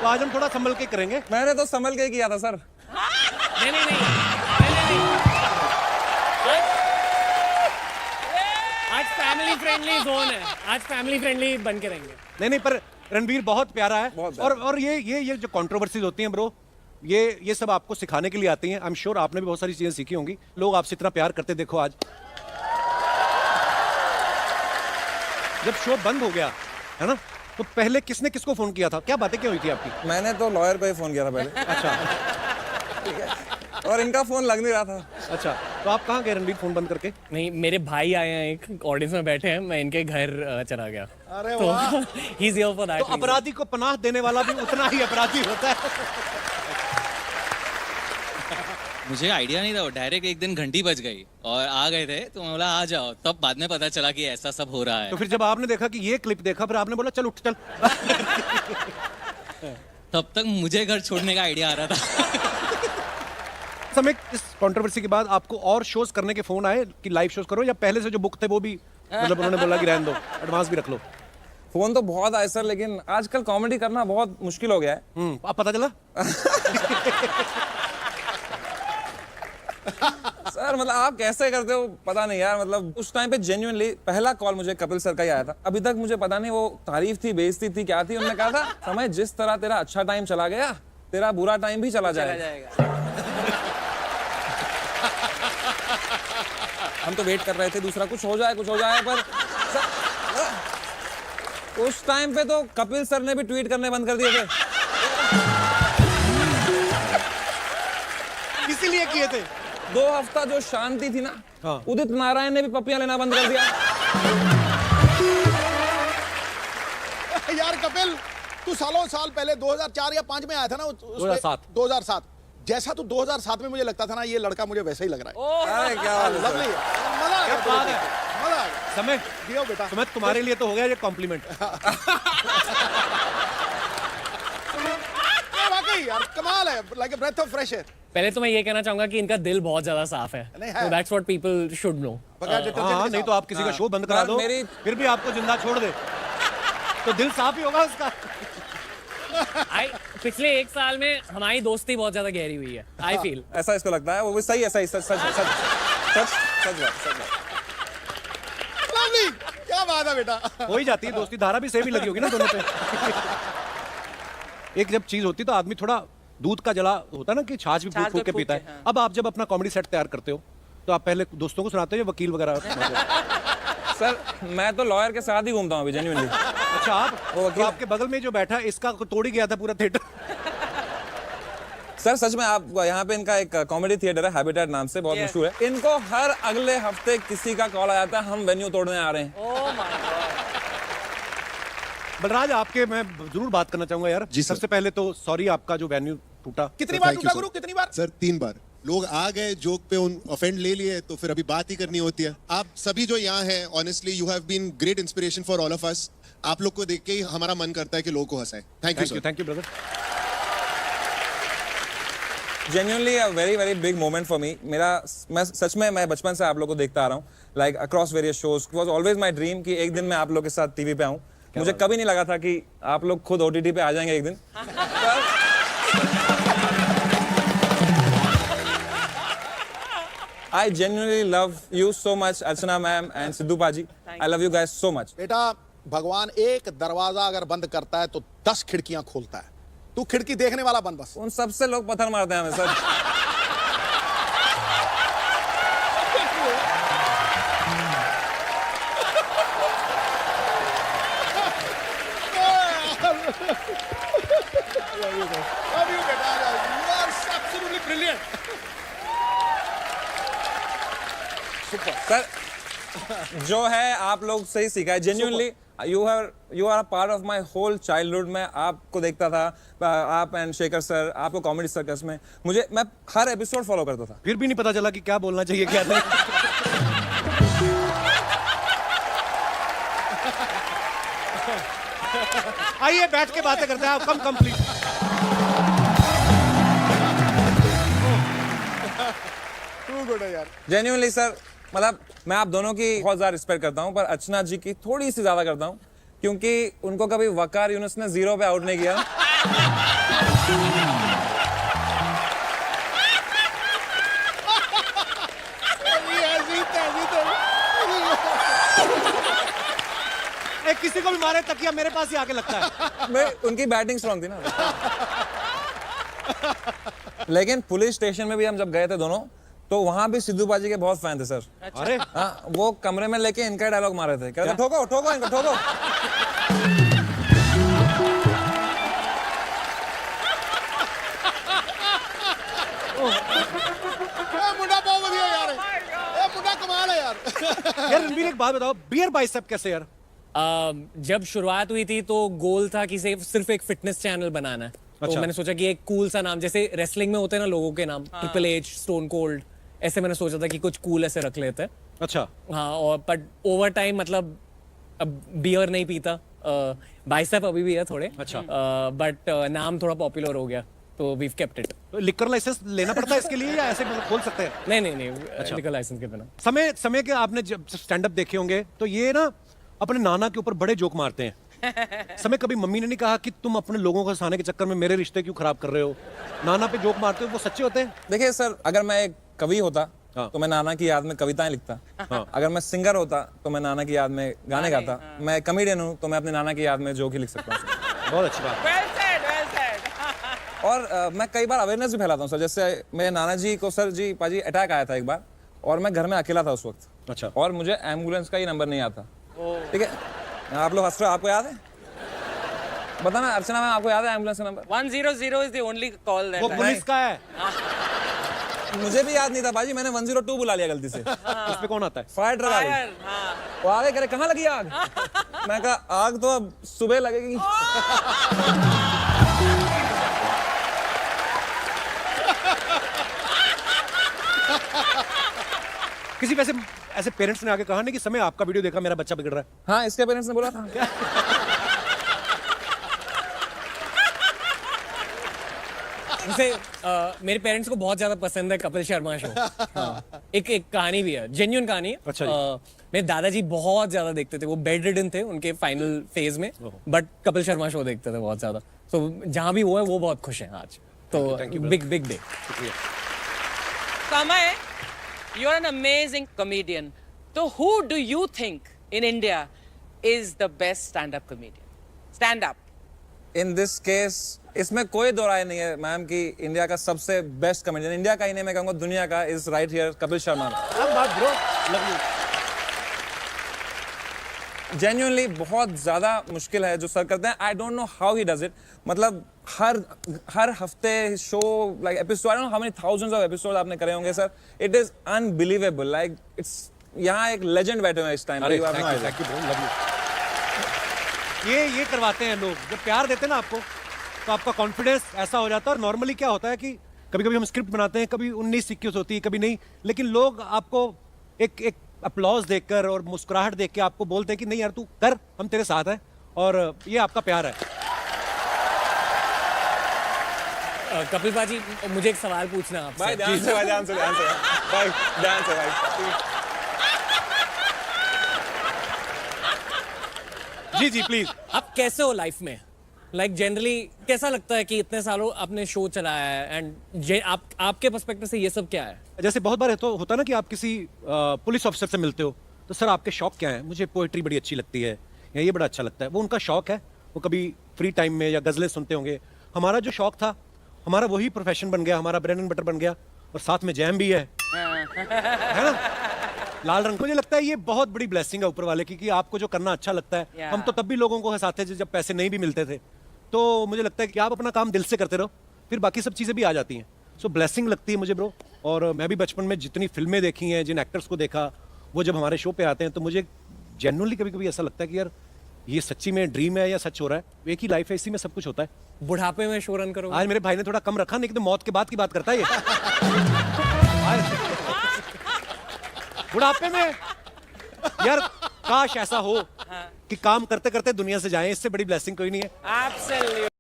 तो आज हम थोड़ा संभल के करेंगे। मैंने तो संभल के ही किया था सर। नहीं। आज फैमिली फ्रेंडली जोन है, आज फैमिली फ्रेंडली बन के रहेंगे। नहीं पर रणवीर बहुत प्यारा है। बहुत प्यारा। और ये जो कंट्रोवर्सीज होती हैं ब्रो, ये सब आपको सिखाने के लिए आती हैं। आई एम श्योर आपने भी बहुत सारी चीजें सीखी होंगी। लोग आपसे इतना प्यार करते देखो आज। जब शो बंद हो गया है ना, तो पहले किसने किसको फोन किया था, क्या बातें क्या हुई थी आपकी? मैंने तो लॉयर को ही फोन किया था पहले। अच्छा ठीक है, और इनका फोन लग नहीं रहा था। अच्छा, तो आप कहाँ गए रणवीर फोन बंद करके? नहीं, मेरे भाई आए हैं, एक ऑडियंस में बैठे हैं, मैं इनके घर चला गया। अरे तो he is here for that. तो अपराधी को पनाह देने वाला भी उतना ही अपराधी होता है। मुझे आइडिया नहीं था, वो डायरेक्ट एक दिन घंटी बज गई और आ गए थे, तो मैं बोला आ जाओ। तब बाद में पता चला कि ऐसा सब हो रहा है। तो फिर जब आपने देखा कि ये क्लिप देखा, फिर आपने बोला चल उठ चल। तब तक मुझे घर छोड़ने का आइडिया आ रहा था। समय इस कंट्रोवर्सी के बाद आपको और शोज करने के फोन आए कि लाइव शोज करो, या पहले से जो बुक थे वो भी मतलब उन्होंने बोला कि रहने दो, एडवांस भी रख लो? फोन तो बहुत आए सर, लेकिन आजकल कॉमेडी करना बहुत मुश्किल हो गया है। अब पता चला? सर मतलब आप कैसे करते हो पता नहीं यार। मतलब उस टाइम पे जेन्युइनली पहला कॉल मुझे कपिल सर का ही आया था। अभी तक मुझे पता नहीं वो तारीफ थी, बेइज्जती थी, क्या थी। उन्होंने कहा था समय जिस तरह तेरा अच्छा टाइम चला गया, तेरा बुरा टाइम भी चला जाएगा। हम तो वेट कर रहे थे दूसरा कुछ हो जाए पर उस टाइम पे तो कपिल सर ने भी ट्वीट करने बंद कर दिए थे। इसीलिए किए थे। 2 हफ्ता जो शांति थी ना, हाँ। उदित नारायण ने भी पप्पियां लेना बंद कर दिया। यार कपिल, तू सालों साल पहले 2004 या 5 में आया था ना, 2007। जैसा तू 2007 में मुझे लगता था ना, ये लड़का मुझे वैसा ही लग रहा है। अरे क्या बात है। लवली, मजा आ गया, बात है। मजा आ गया। समय दियो बेटा। समय तुम्हारे लिए तो हो गया ये कॉम्प्लीमेंट। वाकई यार कमाल है, like a breath of fresh air. पहले तो मैं ये कहना चाहूंगा कि इनका दिल बहुत ज्यादा साफ है। नहीं है। So that's what people should know. हाँ, नहीं तो आप किसी का शो बंद करा दो, फिर भी आपको जिंदा छोड़ दे, तो दिल साफ ही होगा उसका। पिछले 1 साल में हमारी दोस्ती बहुत ज्यादा गहरी हुई है, आई फील। ऐसा इसको लगता है, वो भी सही है, सही सच। लवली, क्या बात है बेटा। हो ही जाती है दोस्ती, धारा भी सेम ही लगी होगी ना दोनों पे। एक जब चीज होती तो आदमी थोड़ा दूध का जला होता ना कि छाछ भी फूक के पीता है। हाँ। अब आप जब अपना कॉमेडी सेट तैयार करते हो तो आप पहले दोस्तों को सुनाते हो या वकील वगैरह? सर मैं तो लॉयर के साथ ही घूमता हूँ अभी जेन्युइनली। अच्छा, आप तो आपके बगल में जो बैठा है इसका तोड़ ही गया था पूरा थिएटर। सर सच में, आप यहाँ पे इनका एक कॉमेडी थिएटर है हैबिटेट नाम से, बहुत मशहूर है। इनको हर अगले हफ्ते किसी का कॉल आ जाता है, हम वेन्यू तोड़ने आ रहे हैं। बलराज, आपके मैं जरूर बात करना चाहूंगा यार। जी सर। सबसे पहले तो सॉरी, आपका जो वेन्यू टूटा। कितनी बार टूटा गुरु, कितनी बार? सर 3 बार। लोग आ गए, जोक पे उन ऑफेंड ले लिए, तो फिर अभी बात ही करनी होती है। आप सभी जो यहाँ हैं, honestly you have been great inspiration for all of us. आप लोग को देख के ही हमारा मन करता है कि लोगों को हंसाए। Thank you sir. Thank you brother. Genuinely a very very big moment for me. मैं सच में बचपन से आप लोग को देखता आ रहा हूँ, like across various shows. It was always my dream कि एक दिन मैं आप लोग के साथ टीवी पे आऊँ। मुझे कभी नहीं लगा था कि आप लोग खुद ओटीटी पे आ जाएंगे एक दिन। I genuinely love you so much, Archana ma'am and Sidhu Paji. I love you guys so much. बेटा, भगवान एक दरवाजा अगर बंद करता है तो 10 खिड़कियां खोलता है। तू खिड़की देखने वाला बन बस। उन सबसे लोग पत्थर मारते हैं हमें सर। Love you बेटा, you are absolutely brilliant. Sir जो है आप लोग से ही सीखा है। Genuinely you are a part of my whole childhood. मैं आपको देखता था, आप एंड शेखर सर, आपको कॉमेडी सर्कस में मैं हर एपिसोड फॉलो करता था। फिर भी नहीं पता चला कि क्या बोलना चाहिए क्या नहीं। आइए बैठ के बातें करते हैं। आप कम प्लीज। Too good है यार। जेन्युइनली सर, मतलब मैं आप दोनों की बहुत ज्यादा रिस्पेक्ट करता हूँ, पर अर्चना जी की थोड़ी सी ज्यादा करता हूँ, क्योंकि उनको कभी वकार यूनुस ने 0 पे आउट नहीं किया। किसी को भी मारे तकिया मेरे पास ही आके लगता है। मैं उनकी बैटिंग स्ट्रांग थी ना। लेकिन पुलिस स्टेशन में भी हम जब गए थे दोनों, तो वहां भी सिद्धू बाजी के बहुत फैन थे सर। अरे हाँ, वो कमरे में लेके इनका डायलॉग मारे थे, कहते ठोको ठोको इनको ठोको। मुंडा बहुत बढ़िया यार, ये मुंडा कमाल है यार। यार रणबीर एक बात बताओ, बियर बाइसेप कैसे यार? जब शुरुआत हुई थी तो गोल था कि सिर्फ एक फिटनेस चैनल बनाना है। तो अच्छा। मैंने सोचा कि एक कूल सा नाम, जैसे रेसलिंग में होते हैं ना लोगों के नाम, ट्रिपल एच, स्टोन कोल्ड, ऐसे मैंने सोचा था कि कुछ कूल ऐसे रख लेते हैं। अच्छा, हाँ, और बट ओवर टाइम मतलब अब बियर नहीं पीता, बाइसेप अभी भी है थोड़े। अच्छा। बट नाम थोड़ा पॉपुलर हो गया तो we kept it. Liquor licence लेना पड़ता है इसके लिए या ऐसे मतलब खोल सकते हैं? नहीं लिकर लाइसेंस के बिना। समय के आपने जब स्टैंड अप देखे होंगे तो ये ना अपने नाना के ऊपर बड़े जोक मारते हैं। समय कभी मम्मी ने नहीं कहा कि तुम अपने लोगों को हंसाने के चक्कर में मेरे रिश्ते क्यों खराब कर रहे हो? नाना पे जोक मारते हो, वो सच्चे होते हैं? देखिए सर, अगर मैं एक कवि होता हाँ। तो मैं नाना की याद में कविताएं लिखता। हाँ। अगर मैं सिंगर होता तो मैं नाना की याद में गाने गाता। मैं कॉमेडियन हूँ तो मैं अपने नाना की याद में जोक ही लिख सकता हूँ। बहुत अच्छी बात। Well said, well said. और मैं कई बार अवेयरनेस भी फैलाता हूँ सर। जैसे मेरे नाना जी को सर जी पाजी अटैक आया था एक बार, और मैं घर में अकेला था उस वक्त। अच्छा। और मुझे एम्बुलेंस का ही नंबर नहीं आता। ठीक है, आप लोग हंस रहे हो, आपको याद है? बताना अर्चना मैम, आपको याद है एम्बुलेंस का number? 100 is the only call that वो I- पुलिस का है, मुझे भी याद नहीं था बाजी, मैंने 102 बुला लिया गलती से। उस पे कौन आता है? फायर ट्रक आ गई। Fire, हाँ। वो आगे करे कहाँ लगी आग? मैं कहा आग तो अब सुबह लगेगी। किसी वैसे ऐसे पेरेंट्स ने आके कहा नहीं कि समय आपका वीडियो देखा मेरा बच्चा बिगड़ रहा है? हाँ, इसके पेरेंट्स ने बोला था। जैसे मेरे पेरेंट्स को बहुत ज्यादा पसंद है कपिल शर्मा शो। हाँ। एक कहानी भी है, जेन्युइन कहानी है। अच्छा जी। मेरे दादाजी बहुत ज्यादा देखते थे, वो बेड रिडन थे उनके फाइनल फेज में, बट कपिल शर्मा शो देखते थे बहुत ज्यादा। तो जहां भी वो है वो बहुत खुश हैं आज। तो big day. Samay, you're an amazing comedian. So who do you think in India is the best stand-up comedian? Stand up. In this case इसमें कोई दो राय नहीं है मैम कि इंडिया का सबसे बेस्ट कॉमेडियन, इंडिया का ही नहीं मैं कहूँगा दुनिया का, is right here Kapil Sharma. Genuinely बहुत ज्यादा मुश्किल है जो सर करते हैं। I don't know how he does it. मतलब हर हफ्ते show like episode, I don't know how many thousands of episode आपने करे होंगे sir. It is unbelievable. Like it's, यहाँ एक लेजेंड बैठे हुए हैं इस टाइम। ये करवाते हैं लोग, जब प्यार देते हैं ना आपको तो आपका कॉन्फिडेंस ऐसा हो जाता है। और नॉर्मली क्या होता है कि कभी कभी हम स्क्रिप्ट बनाते हैं, कभी 19-21 होती है, कभी नहीं, लेकिन लोग आपको एक अपलॉज देकर और मुस्कुराहट देख के आपको बोलते हैं कि नहीं यार तू कर, हम तेरे साथ हैं, और ये आपका प्यार है। कपिल बाजी, मुझे एक सवाल पूछना है आपसे। भाई ध्यान से, भाई ध्यान से, ध्यान से भाई, ध्यान से भाई। जी जी प्लीज। आप कैसे हो लाइफ में? लाइक जनरली कैसा लगता है कि इतने सालों आपने शो चलाया है, एंड आपके पर्सपेक्टिव से ये सब क्या है? जैसे बहुत बार तो होता है ना कि आप किसी पुलिस ऑफिसर से मिलते हो तो सर आपके शौक क्या है? मुझे पोएट्री बड़ी अच्छी लगती है या ये बड़ा अच्छा लगता है। वो उनका शौक है, वो कभी फ्री टाइम में या गजलें सुनते होंगे। हमारा जो शौक था, हमारा वही प्रोफेशन बन गया, हमारा ब्रेड एंड बटर बन गया, और साथ में जैम भी है ना, लाल रंग। मुझे लगता है ये बहुत बड़ी ब्लेसिंग है ऊपर वाले की कि आपको जो करना अच्छा लगता है। Yeah. हम तो तब भी लोगों को हंसाते थे जब पैसे नहीं भी मिलते थे। तो मुझे लगता है कि आप अपना काम दिल से करते रहो, फिर बाकी सब चीज़ें भी आ जाती हैं। सो ब्लेसिंग लगती है मुझे ब्रो। और मैं भी बचपन में जितनी फिल्में देखी हैं, जिन एक्टर्स को देखा, वो जब हमारे शो पे आते हैं तो मुझे जेन्युइनली कभी कभी ऐसा लगता है कि यार ये सच्ची में ड्रीम है या सच हो रहा है। एक ही लाइफ है, इसी में सब कुछ होता है। बुढ़ापे में शो रन करो? आज मेरे भाई ने थोड़ा कम रखा, नहीं तो मौत के बाद की बात करता है ये। बुढ़ापे में यार काश ऐसा हो कि काम करते करते दुनिया से जाएं, इससे बड़ी ब्लेसिंग कोई नहीं है। Absolutely.